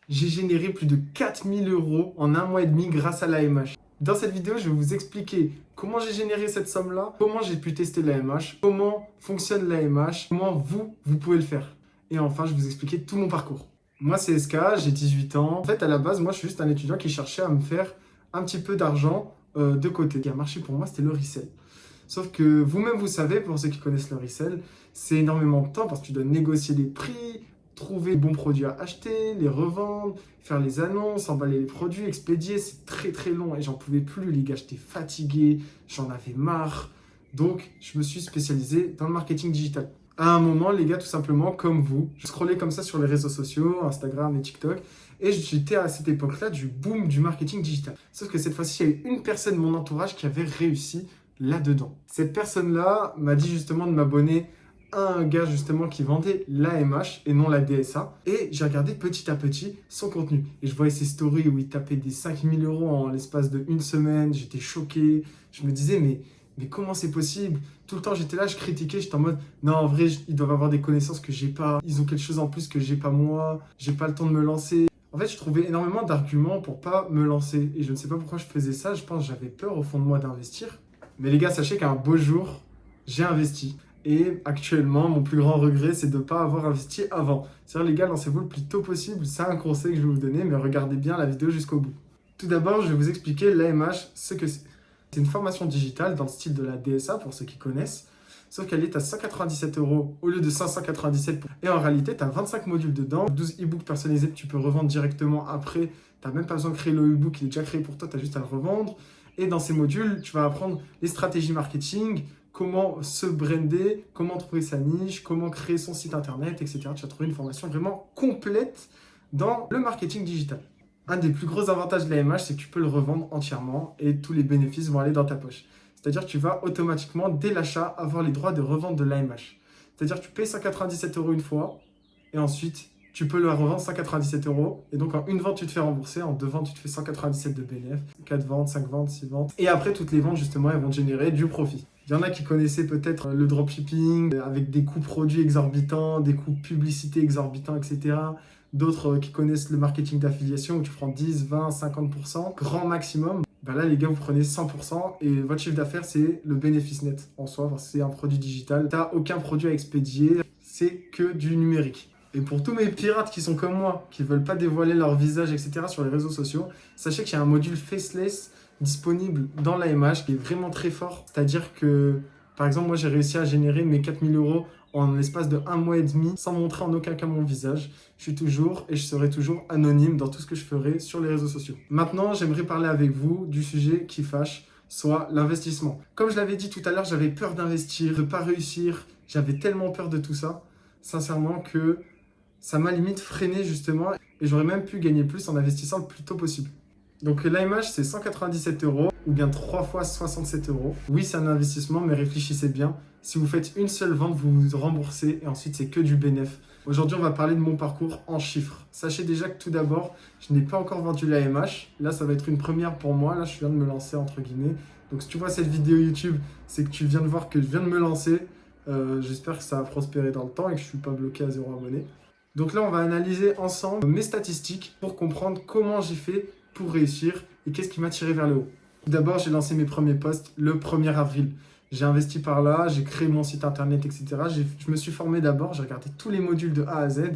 J'ai généré plus de 4000 euros en un mois et demi grâce à l'AMH. Dans cette vidéo, je vais vous expliquer comment j'ai généré cette somme-là, comment j'ai pu tester l'AMH, comment fonctionne l'AMH, comment vous pouvez le faire. Et enfin, je vais vous expliquer tout mon parcours. Moi, c'est SK, j'ai 18 ans. En fait, à la base, moi, je suis juste un étudiant qui cherchait à me faire un petit peu d'argent de côté. Ce qui a marché pour moi, c'était le resell. Sauf que vous-même, vous savez, pour ceux qui connaissent le resell, c'est énormément de temps parce que tu dois négocier les prix, trouver les bons produits à acheter, les revendre, faire les annonces, emballer les produits, expédier. C'est très très long et j'en pouvais plus, les gars. J'étais fatigué, j'en avais marre. Donc, je me suis spécialisé dans le marketing digital. À un moment, les gars, tout simplement, comme vous, je scrollais comme ça sur les réseaux sociaux, Instagram et TikTok, et j'étais à cette époque-là du boom du marketing digital. Sauf que cette fois-ci, il y a eu une personne de mon entourage qui avait réussi là-dedans. Cette personne-là m'a dit justement de m'abonner à un gars justement qui vendait l'AMH et non la DSA. Et j'ai regardé petit à petit son contenu. Et je voyais ses stories où il tapait des 5000 euros en l'espace de une semaine. J'étais choqué. Je me disais, mais comment c'est possible? Tout le temps, j'étais là, je critiquais, j'étais en mode, non, en vrai, ils doivent avoir des connaissances que j'ai pas. Ils ont quelque chose en plus que j'ai pas moi. J'ai pas le temps de me lancer. En fait, je trouvais énormément d'arguments pour pas me lancer. Et je ne sais pas pourquoi je faisais ça. Je pense que j'avais peur au fond de moi d'investir. Mais les gars, sachez qu'un beau jour, j'ai investi. Et actuellement, mon plus grand regret, c'est de ne pas avoir investi avant. C'est-à-dire, les gars, lancez-vous le plus tôt possible. C'est un conseil que je vais vous donner, mais regardez bien la vidéo jusqu'au bout. Tout d'abord, je vais vous expliquer l'AMH, ce que c'est. C'est une formation digitale dans le style de la DSA, pour ceux qui connaissent. Sauf qu'elle est à 197 euros au lieu de 597. Et en réalité, tu as 25 modules dedans, 12 e-books personnalisés que tu peux revendre directement après. Tu n'as même pas besoin de créer le e-book, il est déjà créé pour toi, tu as juste à le revendre. Et dans ces modules, tu vas apprendre les stratégies marketing, comment se brander, comment trouver sa niche, comment créer son site internet, etc. Tu vas trouver une formation vraiment complète dans le marketing digital. Un des plus gros avantages de l'AMH, c'est que tu peux le revendre entièrement et tous les bénéfices vont aller dans ta poche. C'est-à-dire que tu vas automatiquement, dès l'achat, avoir les droits de revente de l'AMH. C'est-à-dire que tu payes 197 euros une fois et ensuite tu peux le revendre 197 euros. Et donc en une vente, tu te fais rembourser. En deux ventes, tu te fais 197 de bénéfice. 4 ventes, 5 ventes, 6 ventes. Et après, toutes les ventes, justement, elles vont te générer du profit. Il y en a qui connaissaient peut-être le dropshipping avec des coûts produits exorbitants, des coûts publicité exorbitants, etc. D'autres qui connaissent le marketing d'affiliation où tu prends 10, 20, 50%, grand maximum. Ben là, les gars, vous prenez 100% et votre chiffre d'affaires, c'est le bénéfice net en soi, parce que c'est un produit digital. Tu n'as aucun produit à expédier, c'est que du numérique. Et pour tous mes pirates qui sont comme moi, qui ne veulent pas dévoiler leur visage, etc. sur les réseaux sociaux, sachez qu'il y a un module faceless disponible dans l'AMH qui est vraiment très fort. C'est-à-dire que, par exemple, moi, j'ai réussi à générer mes 4000 euros en l'espace de un mois et demi sans montrer en aucun cas mon visage. Je suis toujours et je serai toujours anonyme dans tout ce que je ferai sur les réseaux sociaux. Maintenant, j'aimerais parler avec vous du sujet qui fâche, soit l'investissement. Comme je l'avais dit tout à l'heure, j'avais peur d'investir, de ne pas réussir. J'avais tellement peur de tout ça, sincèrement, que ça m'a limite freiné justement et j'aurais même pu gagner plus en investissant le plus tôt possible. Donc l'AMH, c'est 197 euros ou bien 3 fois 67 euros. Oui, c'est un investissement, mais réfléchissez bien. Si vous faites une seule vente, vous vous remboursez et ensuite, c'est que du bénéfice. Aujourd'hui, on va parler de mon parcours en chiffres. Sachez déjà que tout d'abord, je n'ai pas encore vendu l'AMH. Là, ça va être une première pour moi. Là, je viens de me lancer, entre guillemets. Donc, si tu vois cette vidéo YouTube, c'est que tu viens de voir que je viens de me lancer. J'espère que ça va prospérer dans le temps et que je ne suis pas bloqué à 0 abonné. Donc là, on va analyser ensemble mes statistiques pour comprendre comment j'ai fait pour réussir et qu'est-ce qui m'a tiré vers le haut. Tout d'abord, j'ai lancé mes premiers posts le 1er avril. J'ai investi par là, j'ai créé mon site internet, etc. Je me suis formé d'abord, j'ai regardé tous les modules de A à Z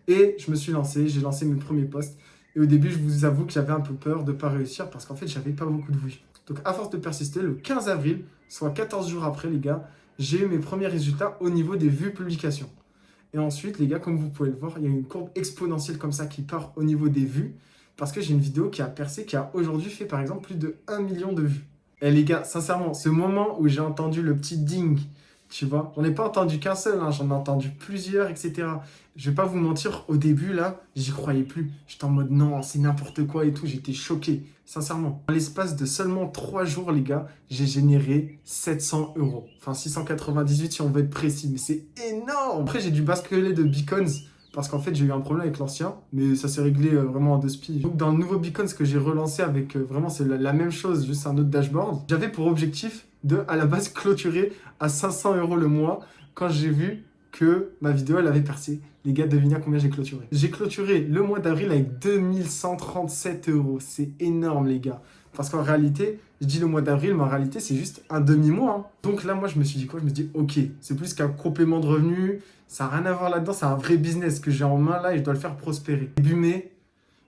et je me suis lancé, j'ai lancé mes premiers posts. Et au début, je vous avoue que j'avais un peu peur de ne pas réussir parce qu'en fait, j'avais pas beaucoup de vues. Donc, à force de persister, le 15 avril, soit 14 jours après, les gars, j'ai eu mes premiers résultats au niveau des vues publications. Et ensuite, les gars, comme vous pouvez le voir, il y a une courbe exponentielle comme ça qui part au niveau des vues. Parce que j'ai une vidéo qui a percé, qui a aujourd'hui fait par exemple plus de 1 million de vues. Et les gars, sincèrement, ce moment où j'ai entendu le petit ding, tu vois, j'en ai pas entendu qu'un seul, hein, j'en ai entendu plusieurs, etc. Je vais pas vous mentir, au début, là, j'y croyais plus. J'étais en mode non, c'est n'importe quoi et tout, j'étais choqué, sincèrement. En l'espace de seulement 3 jours, les gars, j'ai généré 700 euros. Enfin, 698 si on veut être précis, mais c'est énorme. Après, j'ai dû basculer de Beacons parce qu'en fait, j'ai eu un problème avec l'ancien, mais ça s'est réglé vraiment en 2 spies. Donc, dans le nouveau Beacons que j'ai relancé avec vraiment, c'est la même chose, juste un autre dashboard, j'avais pour objectif de, à la base, clôturer à 500 euros le mois quand j'ai vu que ma vidéo elle avait percé. Les gars, devinez combien j'ai clôturé. J'ai clôturé le mois d'avril avec 2137 euros. C'est énorme les gars. Parce qu'en réalité, je dis le mois d'avril, mais en réalité c'est juste un demi-mois. Hein. Donc là, moi je me suis dit quoi? Je me suis dit ok, c'est plus qu'un complément de revenu. Ça n'a rien à voir là-dedans, c'est un vrai business que j'ai en main là et je dois le faire prospérer. Début mai,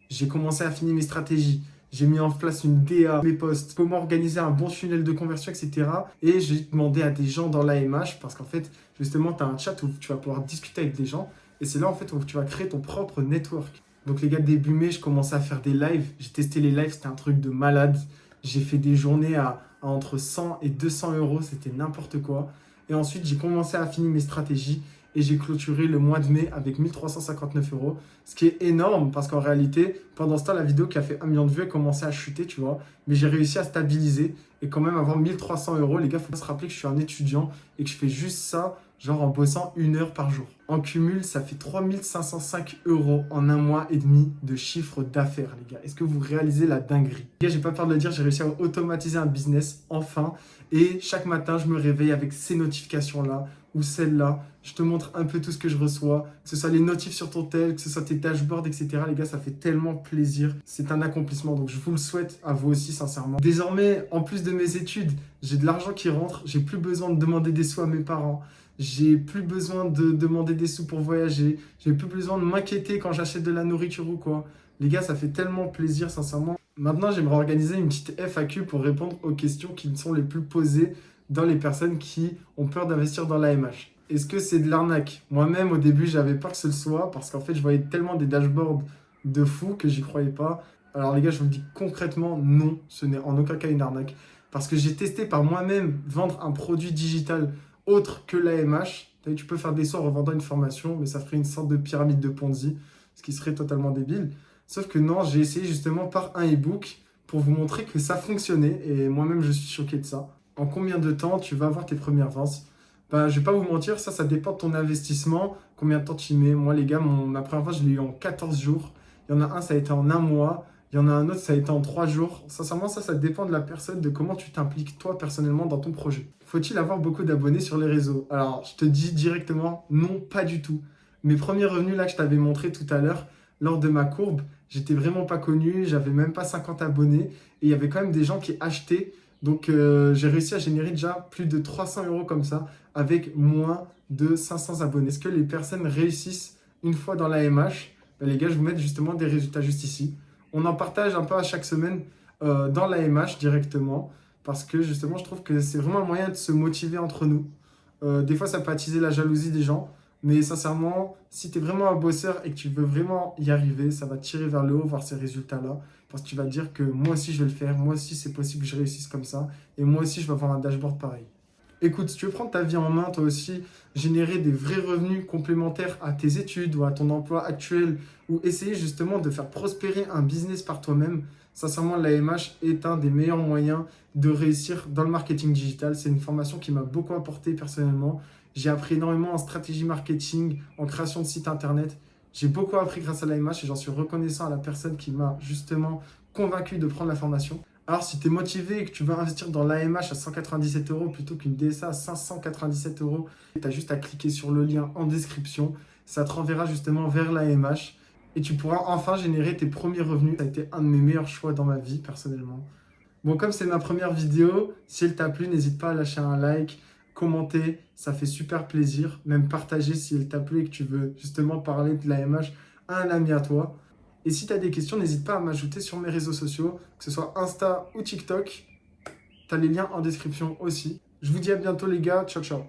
j'ai commencé à finir mes stratégies. J'ai mis en place une DA, mes posts, comment organiser un bon funnel de conversion, etc. Et j'ai demandé à des gens dans l'AMH, parce qu'en fait, justement, tu as un chat où tu vas pouvoir discuter avec des gens. Et c'est là, en fait, où tu vas créer ton propre network. Donc, les gars, début mai, je commençais à faire des lives. J'ai testé les lives, c'était un truc de malade. J'ai fait des journées à entre 100 et 200 euros, c'était n'importe quoi. Et ensuite, j'ai commencé à affiner mes stratégies. Et j'ai clôturé le mois de mai avec 1359 euros. Ce qui est énorme parce qu'en réalité, pendant ce temps, la vidéo qui a fait 1 million de vues a commencé à chuter, tu vois. Mais j'ai réussi à stabiliser et quand même avoir 1300 euros. Les gars, il faut se rappeler que je suis un étudiant et que je fais juste ça, genre en bossant 1 heure par jour. En cumul, ça fait 3505 euros en 1 mois et demi de chiffre d'affaires, les gars. Est-ce que vous réalisez la dinguerie? Les gars, j'ai pas peur de le dire, j'ai réussi à automatiser un business, enfin. Et chaque matin, je me réveille avec ces notifications-là ou celle-là. Je te montre un peu tout ce que je reçois, que ce soit les notifs sur ton tel, que ce soit tes dashboards, etc. Les gars, ça fait tellement plaisir. C'est un accomplissement, donc je vous le souhaite à vous aussi, sincèrement. Désormais, en plus de mes études, j'ai de l'argent qui rentre. J'ai plus besoin de demander des sous à mes parents. J'ai plus besoin de demander des sous pour voyager. J'ai plus besoin de m'inquiéter quand j'achète de la nourriture ou quoi. Les gars, ça fait tellement plaisir, sincèrement. Maintenant, j'aimerais organiser une petite FAQ pour répondre aux questions qui me sont les plus posées dans les personnes qui ont peur d'investir dans l'AMH. Est-ce que c'est de l'arnaque? Moi-même, au début, j'avais peur que ce soit parce qu'en fait, je voyais tellement des dashboards de fous que j'y croyais pas. Alors les gars, je vous le dis concrètement, non, ce n'est en aucun cas une arnaque. Parce que j'ai testé par moi-même vendre un produit digital autre que l'AMH. Tu peux faire des sous en revendant une formation, mais ça ferait une sorte de pyramide de Ponzi, ce qui serait totalement débile. Sauf que non, j'ai essayé justement par un e-book pour vous montrer que ça fonctionnait et moi-même, je suis choqué de ça. En combien de temps tu vas avoir tes premières ventes? Ben, je vais pas vous mentir, ça dépend de ton investissement, combien de temps tu y mets. Moi, les gars, ma première vente, je l'ai eu en 14 jours. Il y en a un, ça a été en 1 mois. Il y en a un autre, ça a été en 3 jours. Sincèrement, ça dépend de la personne, de comment tu t'impliques toi personnellement dans ton projet. Faut-il avoir beaucoup d'abonnés sur les réseaux? Alors, je te dis directement, non, pas du tout. Mes premiers revenus, là, que je t'avais montré tout à l'heure, lors de ma courbe, j'étais vraiment pas connu, j'avais même pas 50 abonnés. Et il y avait quand même des gens qui achetaient. Donc, j'ai réussi à générer déjà plus de 300 euros comme ça, avec moins de 500 abonnés. Est-ce que les personnes réussissent une fois dans l'AMH? Ben, les gars, je vais vous mettre justement des résultats juste ici. On en partage un peu à chaque semaine dans l'AMH directement, parce que justement, je trouve que c'est vraiment un moyen de se motiver entre nous. Des fois, ça peut attiser la jalousie des gens, mais sincèrement, si tu es vraiment un bosseur et que tu veux vraiment y arriver, ça va te tirer vers le haut, voir ces résultats-là. Parce que tu vas te dire que moi aussi je vais le faire, moi aussi c'est possible que je réussisse comme ça, et moi aussi je vais avoir un dashboard pareil. Écoute, si tu veux prendre ta vie en main, toi aussi, générer des vrais revenus complémentaires à tes études ou à ton emploi actuel, ou essayer justement de faire prospérer un business par toi-même, sincèrement, l'AMH est un des meilleurs moyens de réussir dans le marketing digital. C'est une formation qui m'a beaucoup apporté personnellement. J'ai appris énormément en stratégie marketing, en création de sites internet. J'ai beaucoup appris grâce à l'AMH et j'en suis reconnaissant à la personne qui m'a justement convaincu de prendre la formation. Alors, si tu es motivé et que tu veux investir dans l'AMH à 197 euros plutôt qu'une DSA à 597 euros, tu as juste à cliquer sur le lien en description. Ça te renverra justement vers l'AMH et tu pourras enfin générer tes premiers revenus. Ça a été un de mes meilleurs choix dans ma vie personnellement. Bon, comme c'est ma première vidéo, si elle t'a plu, n'hésite pas à lâcher un like, commenter, ça fait super plaisir. Même partager si elle t'a plu et que tu veux justement parler de l'AMH à un ami à toi. Et si tu as des questions, n'hésite pas à m'ajouter sur mes réseaux sociaux, que ce soit Insta ou TikTok. Tu as les liens en description aussi. Je vous dis à bientôt les gars. Ciao, ciao.